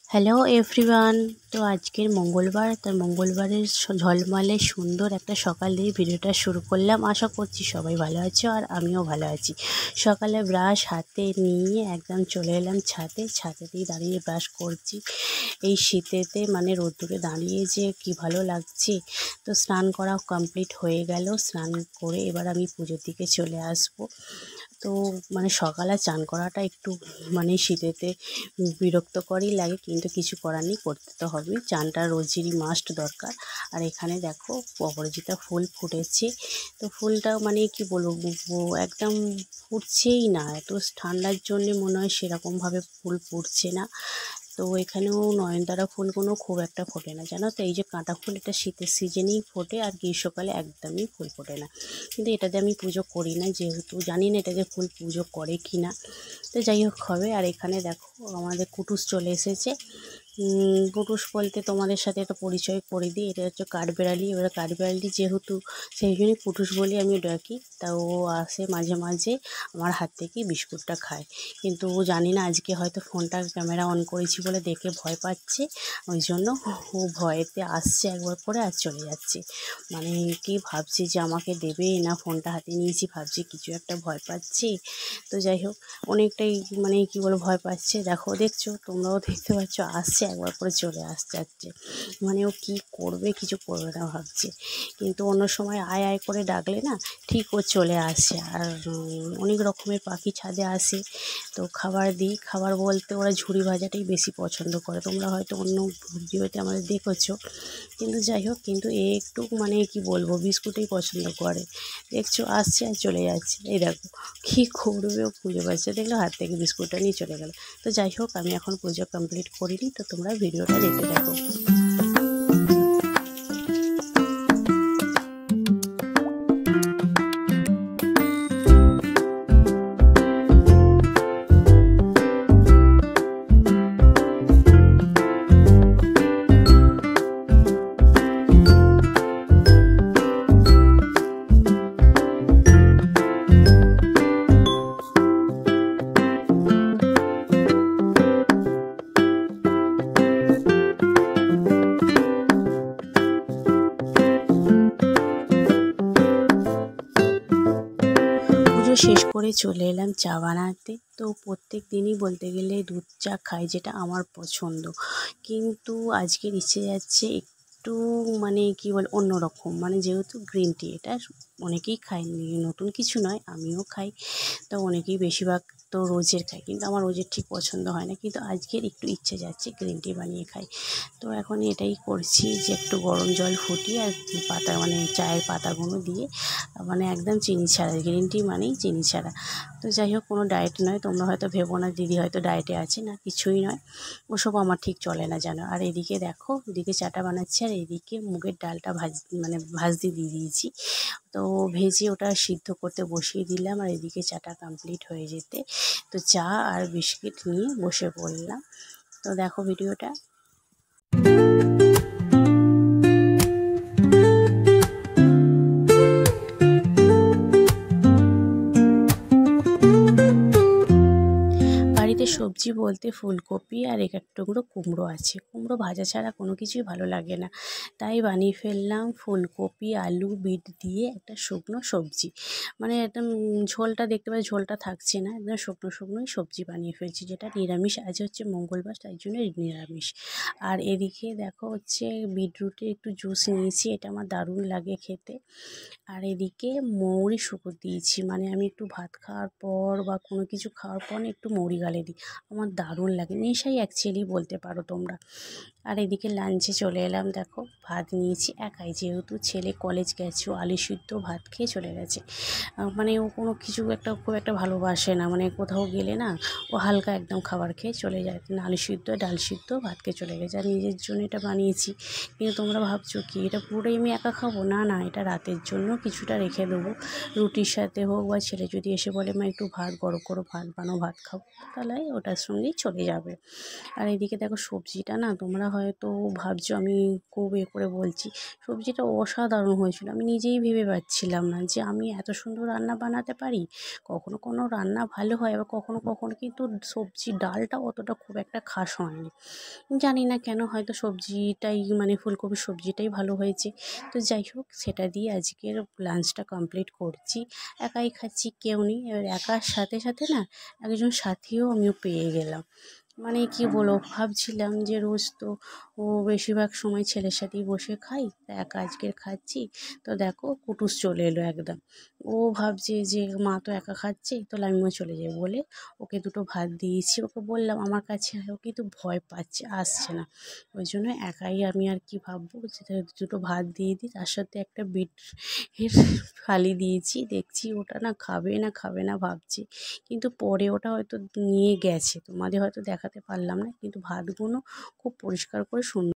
Hello everyone. তো আজকের মঙ্গলবার, তার মঙ্গলবারের ঝলমলে সুন্দর একটা সকাল দিয়ে ভিডিওটা শুরু করলাম। আশা করছি সবাই ভালো আছো আর আমিও ভালো আছি। সকালে ব্রাশ হাতে নিয়ে একদম চলে এলাম ছাদেতেই দাঁড়িয়ে ব্রাশ করছি। এই শীতেতে মানে রোদ্দুরে দাঁড়িয়ে যে কি ভালো লাগছে। তো স্নান করা কমপ্লিট হয়ে গেল। স্নান করে এবার আমি পুজোর দিকে চলে আসবো। তো মানে সকালে চান করাটা একটু মানে শীতেতে বিরক্তকরই লাগে, কিন্তু কিছু করার নেই, করতে তো হবে। চানটা রোজেরই মাস্ট দরকার। আর এখানে দেখো অপরাজিতা ফুল ফুটেছে। তো ফুলটাও মানে কি বলবো, একদম ফুটছেই না। এত ঠান্ডার জন্যে মনে হয় সেরকমভাবে ফুল ফুটছে না। তো এখানেও নয়নতারা ফুলগুলো খুব একটা ফোটে না, জানো তো। এই যে কাঁটা ফুল, এটা শীতের সিজনেই ফোটে আর গ্রীষ্মকালে একদমই ফুল ফোটে না। কিন্তু এটাতে আমি পুজো করি না, যেহেতু জানি না এটাতে ফুল পুজো করে কি না। তো যাই হোক হবে। আর এখানে দেখো আমাদের কুটুস চলে এসেছে। কুটুস বলতে তোমাদের সাথে একটা পরিচয় করে দিই। এটা হচ্ছে কাঠবেড়ালি। এবার কাঠবেড়ালি যেহেতু, সেই জন্যই কুটুস বলে আমি ডাকি। তা ও আসে মাঝে মাঝে আমার হাত থেকে বিস্কুটটা খায়। কিন্তু ও জানি না, আজকে হয়তো ফোনটা ক্যামেরা অন করেছি বলে দেখে ভয় পাচ্ছে। ওই জন্য ও ভয়েতে আসছে একবার করে আর চলে যাচ্ছে। মানে কি ভাবছি যে আমাকে দেবে না, ফোনটা হাতে নিয়েছি ভাবছি কিছু একটা, ভয় পাচ্ছি। তো যাই হোক, অনেকটাই মানে কি বলে ভয় পাচ্ছে। দেখছো, তোমরাও দেখতে পাচ্ছ, আসছে একবার করে চলে যাচ্ছে। মানে ও কি করবে, কিছু করবে না ভাবছে। কিন্তু অন্য সময় আয় আয় করে ডাকলে না, ঠিক ও চলে আসে। আর অনেক রকমের পাখি ছাদে আসে। তো খাবার দিই। খাবার বলতে ওরা ঝুড়ি ভাজাটাই বেশি পছন্দ করে। তোমরা হয়তো অন্য ভিডিওতে আমাদের দেখেছো। কিন্তু যাই হোক, কিন্তু এ একটু মানে কি বলবো, বিস্কুটই পছন্দ করে। দেখছো আসছে আর চলে যাচ্ছে। এই দেখো কী করবে, ও খুঁজে পাচ্ছে। দেখলো হাত থেকে বিস্কুটটা নিয়ে চলে গেল। তো যাই হোক, আমি এখন পুজো কমপ্লিট করিনি। তো তোমরা ভিডিওটা দেখতে থাকো। শেষ করে চলে এলাম চা বানাতে। তো প্রত্যেক দিনই বলতে গেলে দুধ চা খাই, যেটা আমার পছন্দ। কিন্তু আজকের ইচ্ছে যাচ্ছে একটু মানে কি বল, অন্যরকম। মানে যেহেতু গ্রিন টি, এটা অনেকেই খায়, নতুন কিছু নয়, আমিও খাই। তো অনেকেই বেশিরভাগ তো রোজের খায়, কিন্তু আমার রোজের ঠিক পছন্দ হয় না। কিন্তু আজকের একটু ইচ্ছে যাচ্ছে গ্রিন টি বানিয়ে খাই। তো এখন এটাই করছি, যে একটু গরম জল ফুটিয়ে আর পাতা মানে চায়ের পাতাগুলো দিয়ে, মানে একদম চিনি ছাড়া। গ্রিন টি মানেই চিনি ছাড়া। তো যাই হোক, কোনো ডায়েট নয়। তোমরা হয়তো ভেবো না দিদি হয়তো ডায়েটে আছে, না কিছুই নয়। ওসব আমার ঠিক চলে না জানো। আর এদিকে দেখো, এদিকে চাটা বানাচ্ছি আর এদিকে মুগের ডালটা ভাজতে দিয়ে দিয়েছি। তো ভেজে ওটা সিদ্ধ করতে বসিয়ে দিলাম। আর এদিকে চাটা কমপ্লিট হয়ে যেতে, তো চা আর বিস্কিট নিয়ে বসে পড়লাম। তো দেখো ভিডিওটা। বাড়িতে সবজি বলতে ফুলকপি আর এক টুকরো কুমড়ো আছে। কুমড়ো ভাজা ছাড়া কোনো কিছুই ভালো লাগে না, তাই বানিয়ে ফেললাম ফুলকপি আলু বিট দিয়ে একটা শুকনো সবজি। মানে একদম ঝোলটা দেখতে পাচ্ছি, ঝোলটা থাকছে না, একদম শুকনোই সবজি বানিয়ে ফেলছি, যেটা নিরামিষ। আজ হচ্ছে মঙ্গলবার, তাই জন্য নিরামিষ। আর এদিকে দেখো হচ্ছে বিটরুটের একটু জুস নিয়েছি, এটা আমার দারুণ লাগে খেতে। আর এদিকে মৌরি শুকো দিয়েছি, মানে আমি একটু ভাত খাওয়ার পর বা কোনো কিছু খাওয়ার পর একটু মৌরি গালে দিই, আমার দারুণ লাগে। নেশাই অ্যাকচুয়ালি বলতে পারো তোমরা। আর এদিকে লাঞ্চে চলে এলাম। দেখো ভাত নিয়েছি একাই, যেহেতু ছেলে কলেজ গেছে, আলু সিদ্ধ ভাত খেয়ে চলে গেছে। মানে ও কোনো কিছু খুব একটা ভালোবাসে না, মানে কোথাও গেলে না ও হালকা একদম খাবার খেয়ে চলে যায়। আলু সিদ্ধ ডাল সিদ্ধ ভাত খেয়ে চলে গেছে। আর নিজের জন্য এটা বানিয়েছি। কিন্তু তোমরা ভাবছো কি এটা পুরোটাই আমি একা খাবো? না, এটা রাতের জন্য কিছুটা রেখে দেবো, রুটির সাথে হোক, বা ছেলে যদি এসে বলে মা একটু ভাত গরম করো, ভাত বানাও, ভাত খাবো, তাহলে ওটার সঙ্গেই চলে যাবে। আর এদিকে দেখো সবজিটা না, তোমরা হয়তো ভাবছো আমি খুব করে বলছি, সবজিটা অসাধারণ হয়েছিল। আমি নিজেই ভেবে পাচ্ছিলাম না যে আমি এত সুন্দর রান্না বানাতে পারি। কখনো কোনো রান্না ভালো হয়, আবার কখনো কখনো কিন্তু সবজি ডালটা অতটা খুব একটা খাস হয়নি। জানি না কেন, হয়তো সবজিটাই মানে ফুলকপির সবজিটাই ভালো হয়েছে। তো যাই হোক, সেটা দিয়ে আজকের লাঞ্চটা কমপ্লিট করছি। একাই খাচ্ছি, কেউ নেই। এবার একার সাথে সাথে না একজন সাথীও আমিও পেয়ে গেলাম। মানে কি বলবো, ভাবছিলাম যে রোজ তো বেশিরভাগ সময় ছেলের সাথেই বসে খাই, তা একা আজকের খাচ্ছি। তো দেখো কুটুস চলে এলো একদম। ও ভাবছে যে মা তো একা খাচ্ছে, তাহলে আমিও চলে যাই বলে ওকে দুটো ভাত দিয়েছি। ওকে বললাম আমার কাছে আয়, ও কিন্তু ভয় পাচ্ছে, আসছে না। ওই জন্য একাই আমি আর কি ভাববো, যেটা দুটো ভাত দিয়ে দিই, তার সাথে একটা বিট এর ফালি দিয়েছি। দেখছি ওটা না খাবে না খাবে না ভাবছি, কিন্তু পরে ওটা হয়তো নিয়ে গেছে। তোমাদের হয়তো দেখাতে পারলাম না, কিন্তু ভাতগুলো খুব পরিষ্কার করে সুন্দর